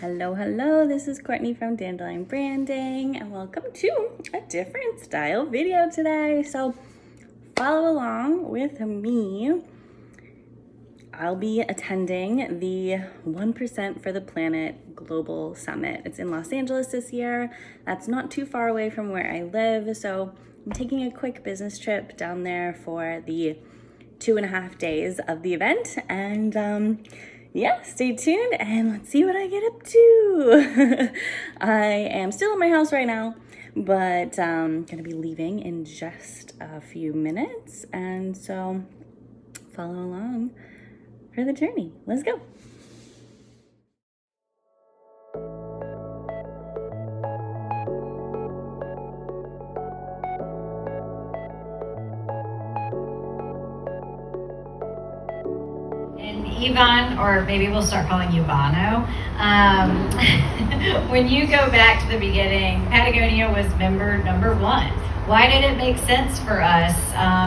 Hello, this is Courtney from Dandelion Branding, and welcome to a different style video today. So follow along with me. I'll be attending the 1% for the Planet Global Summit. It's in Los Angeles this year. That's not too far away from where I live, so I'm taking a quick business trip down there for the 2.5 days of the event, and yeah, stay tuned and let's see what I get up to. I am still at my house right now, but I'm gonna be leaving in just a few minutes, and so follow along for the journey. Let's go. Yvon, or maybe we'll start calling you Bono. When you go back to the beginning, Patagonia was member number 1. Why did it make sense for us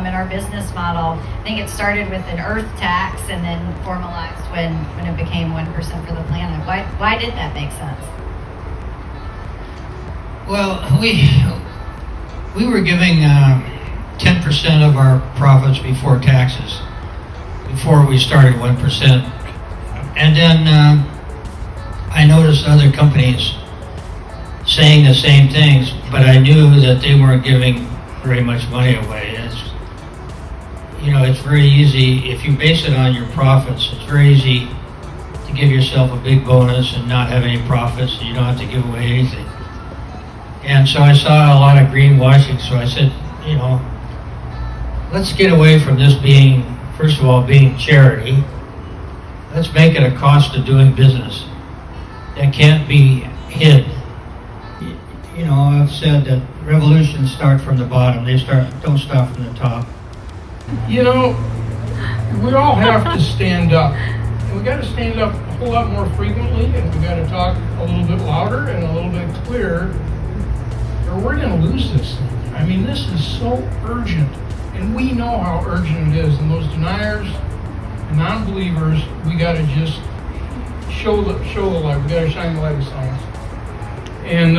in our business model? I think it started with an earth tax and then formalized when it became 1% for the planet. Why did that make sense? Well, we were giving 10% of our profits before taxes, before we started 1%. And then I noticed other companies saying the same things, but I knew that they weren't giving very much money away. It's very easy, if you base it on your profits, it's very easy to give yourself a big bonus and not have any profits, so you don't have to give away anything. And so I saw a lot of greenwashing, so I said, let's get away from this being, first of all, being charity. Let's make it a cost of doing business that can't be hid. I've said that revolutions start from the bottom. Don't start from the top. We all have to stand up. And we got to stand up a whole lot more frequently, and we got to talk a little bit louder and a little bit clearer, or we're going to lose this thing. I mean, this is so urgent. And we know how urgent it is. And those deniers and non-believers, we got to just show the light. We got to shine the light of science. And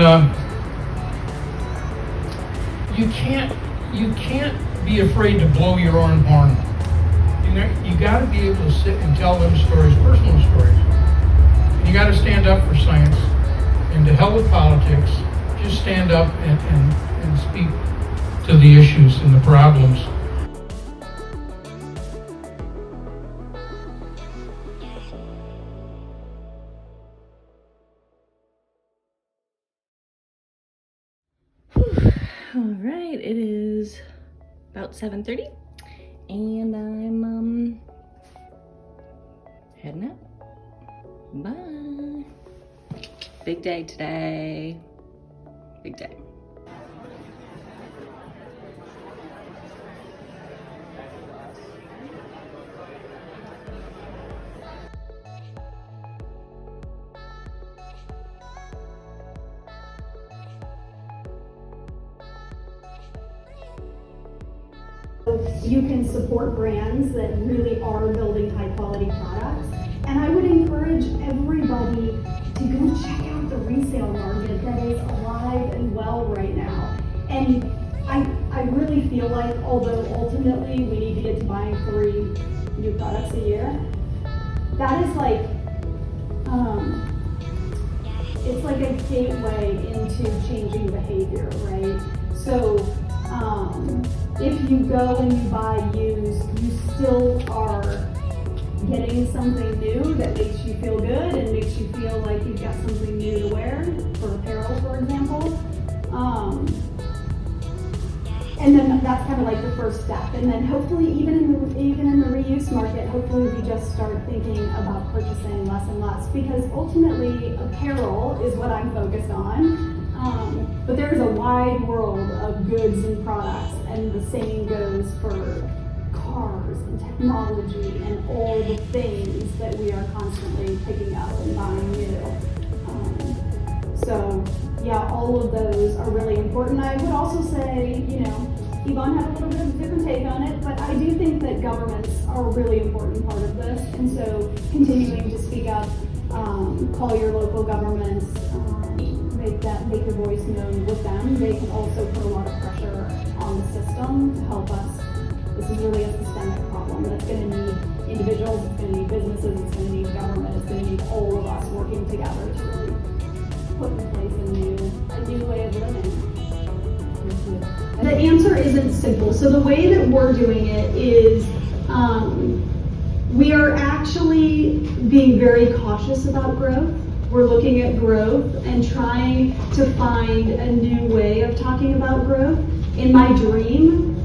you can't be afraid to blow your own horn. You got to be able to sit and tell them stories, personal stories. And you got to stand up for science. And to hell with politics, just stand up and speak to the issues and the problems. All right, it is about 7:30 and I'm heading out. Bye. Big day today. Big day. You can support brands that really are building high quality products. And I would encourage everybody to go check out the resale market that is alive and well right now. And I really feel like, although ultimately we need to get to buying 3 new products a year, that is like, it's like a gateway into changing behavior, right? So, if you go and you buy used, you still are getting something new that makes you feel good and makes you feel like you've got something new to wear, for apparel, for example. And then that's kind of like the first step. And then hopefully even in the reuse market, hopefully we just start thinking about purchasing less and less, because ultimately apparel is what I'm focused on. But there is a wide world of goods and products, and the same goes for cars and technology and all the things that we are constantly picking up and buying new. So yeah, all of those are really important. I would also say, Yvon had a little bit of a different take on it, but I do think that governments are a really important part of this, and so continuing to speak up call your local governments, make your voice known with them. They can also put a lot of pressure on the system to help us. This is really a systemic problem that's going to need individuals, it's going to need businesses, it's going to need government, it's going to need all of us working together to really put in place a new way of living. The answer isn't simple. So the way that we're doing it is we are actually being very cautious about growth. We're looking at growth and trying to find a new way of talking about growth. In my dream,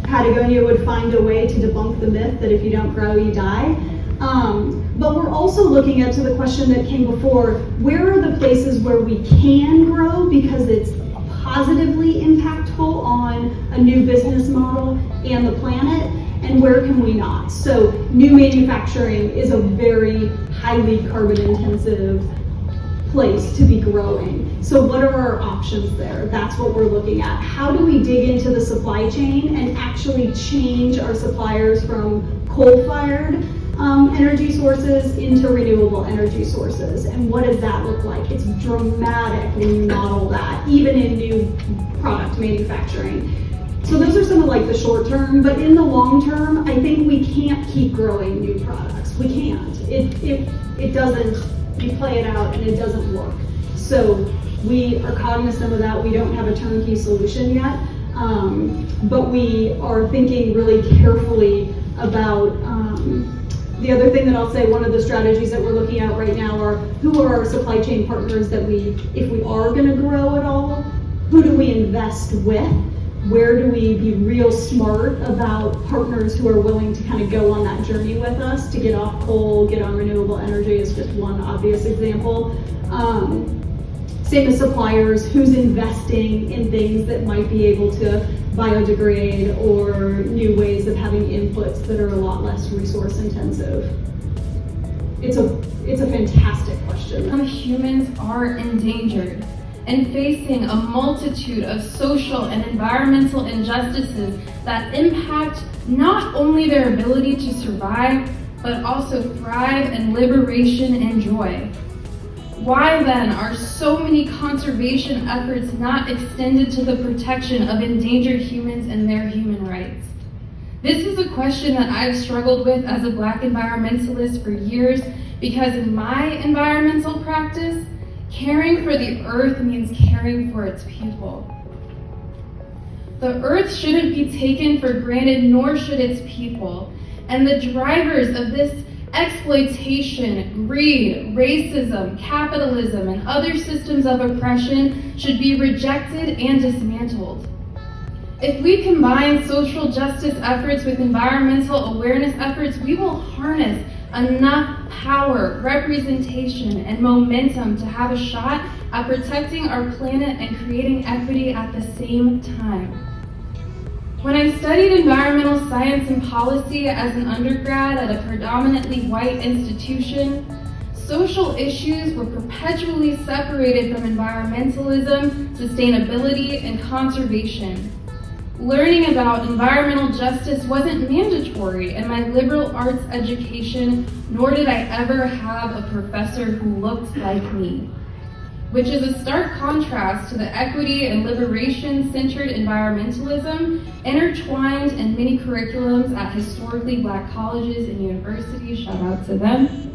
Patagonia would find a way to debunk the myth that if you don't grow, you die. But we're also looking at, to the question that came before, where are the places where we can grow because it's positively impactful on a new business model and the planet, and where can we not? So new manufacturing is a very highly carbon intensive place to be growing. So what are our options there? That's what we're looking at. How do we dig into the supply chain and actually change our suppliers from coal-fired energy sources into renewable energy sources? And what does that look like? It's dramatic when you model that, even in new product manufacturing. So those are some of like the short term, but in the long term, I think we can't keep growing new products. We can't. It doesn't. You play it out and it doesn't work. So we are cognizant of that. We don't have a turnkey solution yet, but we are thinking really carefully about the other thing that I'll say, one of the strategies that we're looking at right now are who are our supply chain partners that if we are gonna grow at all, who do we invest with? Where do we be real smart about partners who are willing to kind of go on that journey with us to get off coal, get on renewable energy is just one obvious example. Same as suppliers, who's investing in things that might be able to biodegrade or new ways of having inputs that are a lot less resource intensive. It's a fantastic question. Some humans are endangered and facing a multitude of social and environmental injustices that impact not only their ability to survive, but also thrive in liberation and joy. Why then are so many conservation efforts not extended to the protection of endangered humans and their human rights? This is a question that I've struggled with as a Black environmentalist for years, because in my environmental practice, caring for the earth means caring for its people. The earth shouldn't be taken for granted, nor should its people. And the drivers of this exploitation, greed, racism, capitalism, and other systems of oppression should be rejected and dismantled. If we combine social justice efforts with environmental awareness efforts, we will harness enough power, representation, and momentum to have a shot at protecting our planet and creating equity at the same time. When I studied environmental science and policy as an undergrad at a predominantly white institution, social issues were perpetually separated from environmentalism, sustainability, and conservation. Learning about environmental justice wasn't mandatory in my liberal arts education, nor did I ever have a professor who looked like me, which is a stark contrast to the equity and liberation-centered environmentalism intertwined in many curriculums at historically Black colleges and universities. Shout out to them.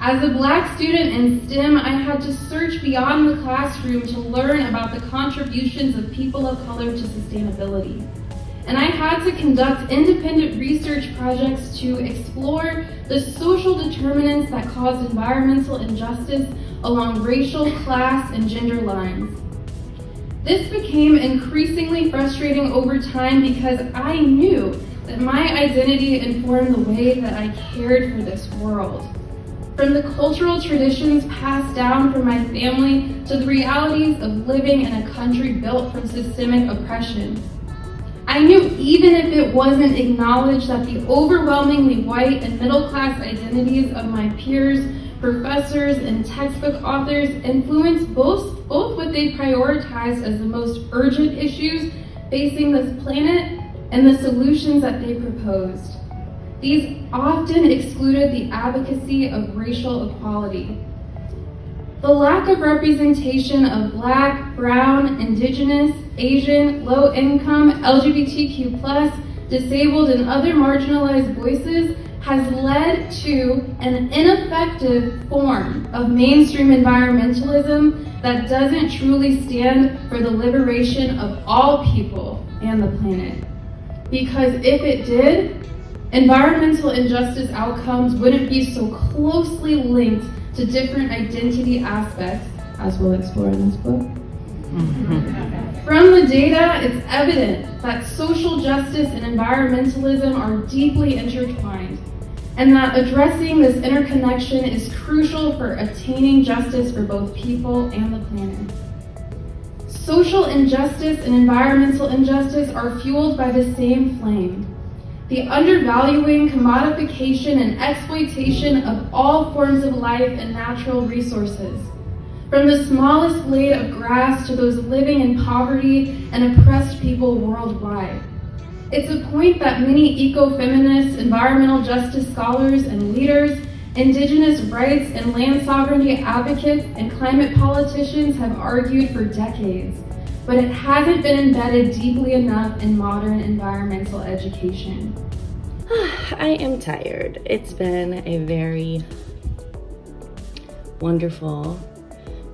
As a Black student in STEM, I had to search beyond the classroom to learn about the contributions of people of color to sustainability. And I had to conduct independent research projects to explore the social determinants that cause environmental injustice along racial, class, and gender lines. This became increasingly frustrating over time because I knew that my identity informed the way that I cared for this world. From the cultural traditions passed down from my family to the realities of living in a country built from systemic oppression. I knew even if it wasn't acknowledged that the overwhelmingly white and middle-class identities of my peers, professors, and textbook authors influenced both what they prioritized as the most urgent issues facing this planet and the solutions that they proposed. These often excluded the advocacy of racial equality. The lack of representation of Black, Brown, Indigenous, Asian, low-income, LGBTQ+, disabled, and other marginalized voices has led to an ineffective form of mainstream environmentalism that doesn't truly stand for the liberation of all people and the planet. Because if it did, environmental injustice outcomes wouldn't be so closely linked to different identity aspects, as we'll explore in this book. From the data, it's evident that social justice and environmentalism are deeply intertwined, and that addressing this interconnection is crucial for attaining justice for both people and the planet. Social injustice and environmental injustice are fueled by the same flame: the undervaluing, commodification, and exploitation of all forms of life and natural resources, from the smallest blade of grass to those living in poverty and oppressed people worldwide. It's a point that many eco-feminists, environmental justice scholars and leaders, Indigenous rights and land sovereignty advocates, and climate politicians have argued for decades, but it hasn't been embedded deeply enough in modern environmental education. I am tired. It's been a very wonderful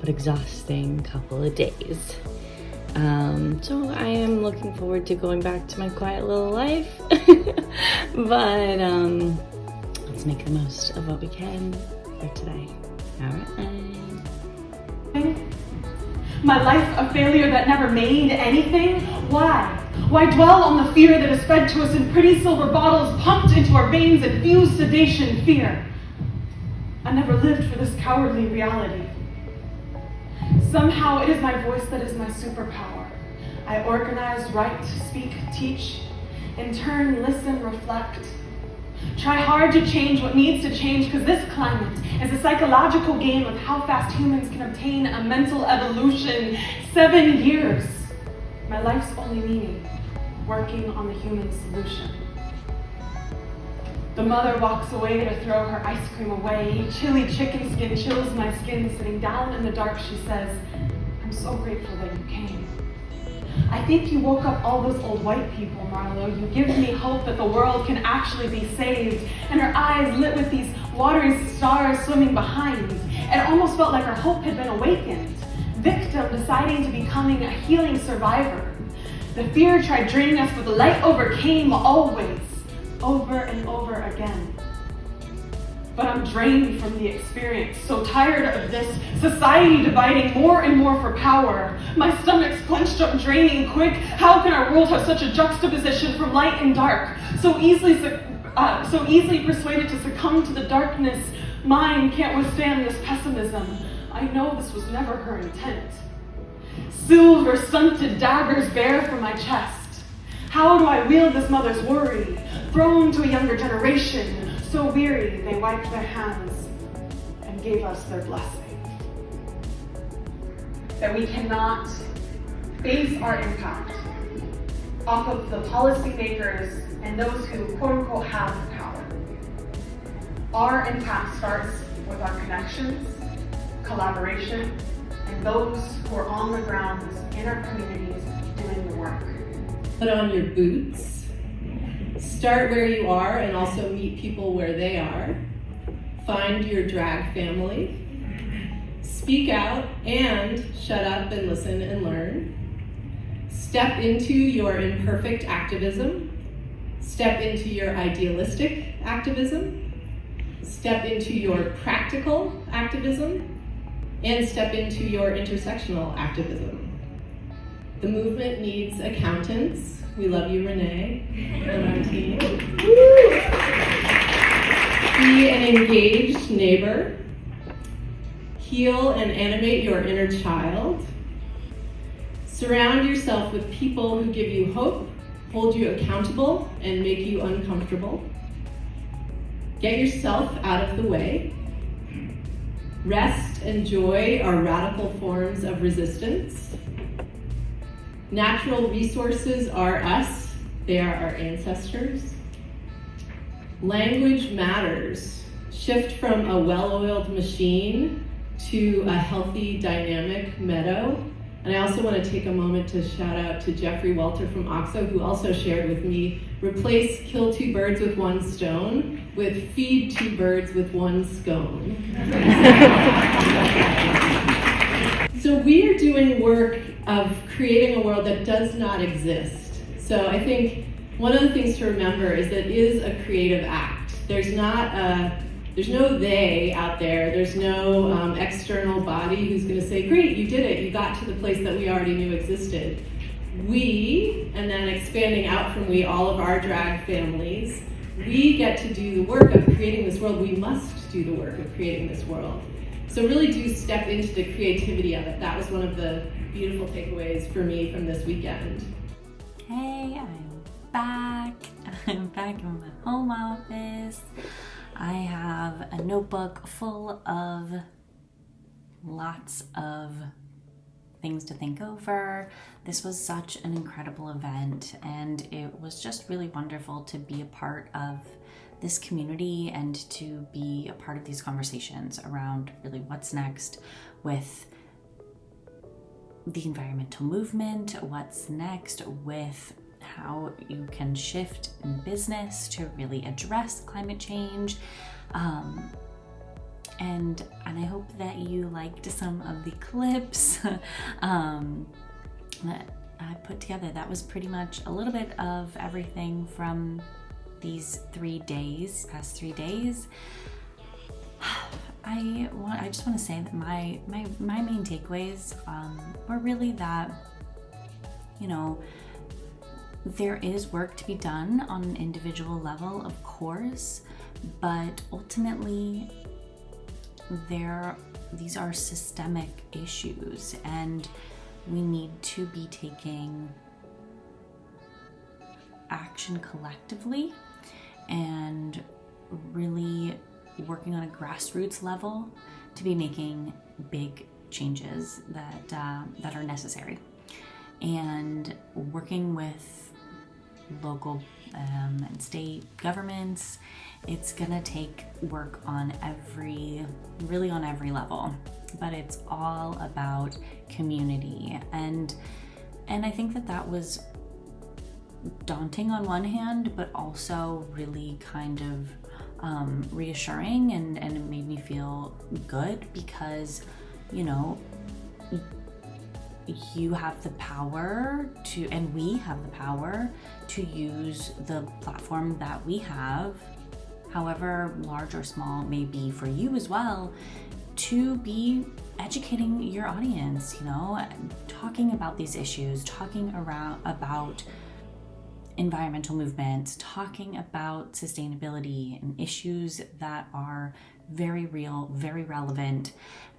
but exhausting couple of days. So I am looking forward to going back to my quiet little life. But let's make the most of what we can for today. All right. My life a failure that never made anything? Why? Why dwell on the fear that is fed to us in pretty silver bottles pumped into our veins and fused sedation fear? I never lived for this cowardly reality. Somehow it is my voice that is my superpower. I organize, write, speak, teach, in turn listen, reflect. Try hard to change what needs to change, because this climate is a psychological game of how fast humans can obtain a mental evolution. 7 years. My life's only meaning, working on the human solution. The mother walks away to throw her ice cream away. Chilly chicken skin chills my skin. Sitting down in the dark, she says, I'm so grateful that you came. I think you woke up all those old white people, Marlow. You give me hope that the world can actually be saved. And her eyes lit with these watery stars swimming behind. It almost felt like her hope had been awakened. Victim deciding to becoming a healing survivor. The fear tried draining us, but the light overcame always. Over and over again. But I'm drained from the experience, so tired of this society dividing more and more for power. My stomach's clenched up, draining quick. How can our world have such a juxtaposition from light and dark? So easily persuaded to succumb to the darkness. Mine can't withstand this pessimism. I know this was never her intent. Silver stunted daggers bare from my chest. How do I wield this mother's worry? Thrown to a younger generation, so weary they wiped their hands and gave us their blessing. That we cannot base our impact off of the policymakers and those who quote unquote have the power. Our impact starts with our connections, collaboration, and those who are on the ground in our communities doing the work. Put on your boots. Start where you are and also meet people where they are. Find your drag family. Speak out and shut up and listen and learn. Step into your imperfect activism. Step into your idealistic activism. Step into your practical activism. And step into your intersectional activism. The movement needs accountants. We love you, Renee, and our team. Be an engaged neighbor. Heal and animate your inner child. Surround yourself with people who give you hope, hold you accountable, and make you uncomfortable. Get yourself out of the way. Rest and joy are radical forms of resistance. Natural resources are us. They are our ancestors. Language matters. Shift from a well-oiled machine to a healthy, dynamic meadow. And I also want to take a moment to shout out to Jeffrey Walter from OXO, who also shared with me, replace kill 2 birds with 1 stone with feed 2 birds with 1 scone. So we are doing work of creating a world that does not exist. So I think one of the things to remember is that it is a creative act. There's no they out there. There's no external body who's going to say, great, you did it. You got to the place that we already knew existed. We, and then expanding out from we, all of our drag families, we get to do the work of creating this world. We must do the work of creating this world. So really do step into the creativity of it. That was one of the beautiful takeaways for me from this weekend. Hey, I'm back. I'm back in my home office. I have a notebook full of lots of things to think over. This was such an incredible event, and it was just really wonderful to be a part of this community and to be a part of these conversations around really what's next with the environmental movement, what's next with how you can shift in business to really address climate change. And I hope that you liked some of the clips that I put together. That was pretty much a little bit of everything from these past 3 days. I just want to say that my main takeaways were really that, there is work to be done on an individual level, of course, but ultimately these are systemic issues, and we need to be taking action collectively and really working on a grassroots level to be making big changes that are necessary, and working with local and state governments. It's gonna take work on every level, but it's all about community, and I think that was daunting on one hand, but also really kind of reassuring, and it made me feel good because you have the power to, and we have the power to use the platform that we have, however large or small it may be for you as well, to be educating your audience, talking about these issues, talking about environmental movements, talking about sustainability and issues that are very real, very relevant.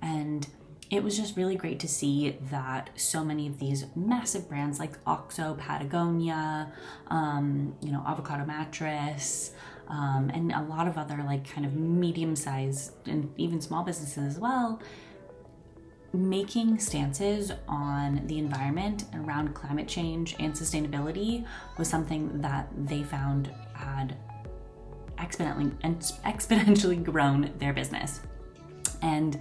And it was just really great to see that so many of these massive brands like OXO, Patagonia, Avocado Mattress, and a lot of other kind of medium-sized and even small businesses as well, making stances on the environment around climate change and sustainability was something that they found had exponentially grown their business. And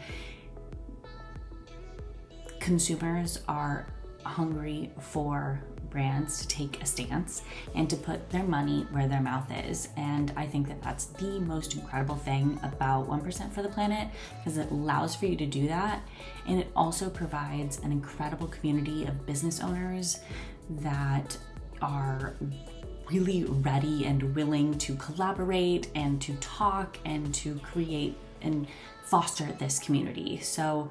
consumers are hungry for brands to take a stance and to put their money where their mouth is. And I think that that's the most incredible thing about 1% for the planet, because it allows for you to do that. And it also provides an incredible community of business owners that are really ready and willing to collaborate and to talk and to create and foster this community. So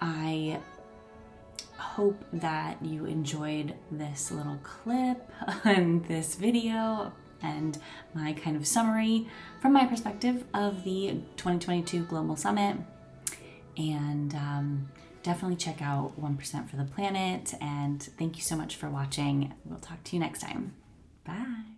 I hope that you enjoyed this little clip and this video and my kind of summary from my perspective of the 2022 Global Summit. And definitely check out 1% for the Planet. And thank you so much for watching. We'll talk to you next time. Bye.